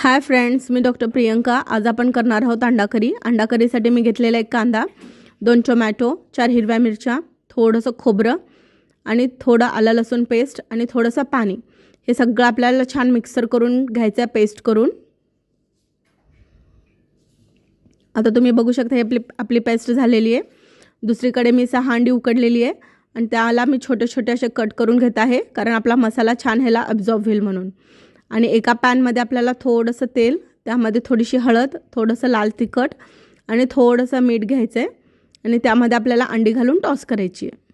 Hi friends, मी doctor Priyanka. आज आपण करणार आहोत अंडा करी। अंडा करीसाठी मी घेतलेला एक कांदा, 2 टोमॅटो, 4 हिरव्या मिरच्या, थोडंसं खोबरं आणि थोडं आलं लसूण पेस्ट आणि थोडंसं पाणी। हे सगळं आपल्याला छान मिक्सर करून घ्यायचं आहे, पेस्ट करून। आता तुम्ही बघू शकता हे आपली पेस्ट झालेली आहे। दुसरीकडे मी 6 अंडी उकडलेली आहे आणि त्याला मी छोटे छोटे असे कट करून घेत आहे, कारण आपला मसाला छान ह्याला अब्झॉर्ब होईल म्हणून। आणि एका पॅनमध्ये आपल्याला थोडंसं तेल, त्यामध्ये थोडीशी हळद, थोडंसं लाल तिखट आणि थोडंसं मीठ घ्यायचं आहे आणि त्यामध्ये आपल्याला अंडी घालून टॉस करायची आहे।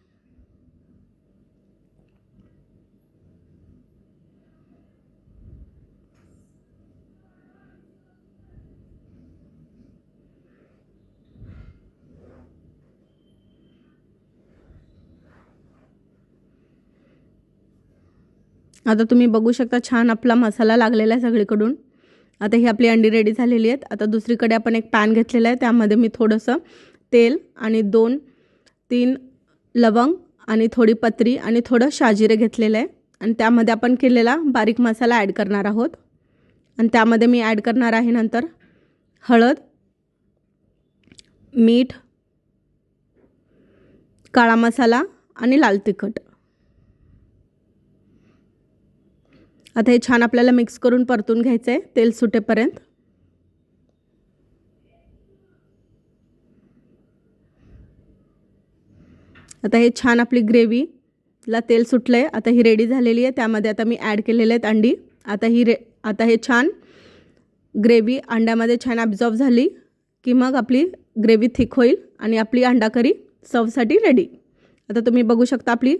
आता तुम्ही बघू शकता छान आपला मसाला लागलेला आहे सगळीकडून। आता ही आपली अंडी रेडी झालेली आहेत। आता दुसरीकडे आपण एक पॅन घेतलेला आहे, त्यामध्ये मी थोडंसं तेल आणि 2-3 लवंग आणि थोडी पत्री आणि थोडं शाजिरे घेतलेलं आहे आणि त्यामध्ये आपण केलेला बारीक मसाला ॲड करणार आहोत। आणि त्यामध्ये मी ॲड करणार आहे नंतर हळद, मीठ, काळा मसाला आणि लाल तिखट। आता हे छान आपल्याला मिक्स करून परतून घ्यायचं आहे तेल सुटेपर्यंत। आता हे छान आपली ग्रेव्हीला तेल सुटलं आहे। आता ही रेडी झालेली आहे। त्यामध्ये आता मी ॲड केलेले आहेत अंडी। आता हे छान ग्रेव्ही अंड्यामध्ये छान ॲब्झॉर्ब झाली की मग आपली ग्रेव्ही थिक होईल आणि आपली अंडा करी सर्वसाठी रेडी। आता तुम्ही बघू शकता आपली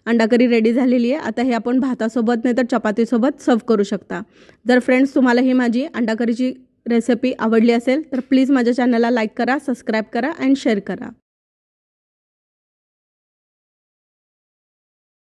अंडा करी रेडी झालेली आहे। आता हे आपण भातासोबत नाही तर चपातीसोबत सर्व करू शकता। जर फ्रेंड्स तुम्हाला ही माझी अंडा करीची रेसिपी आवडली असेल तर प्लीज माझ्या चॅनलला लाईक करा, सबस्क्राईब करा आणि शेअर करा।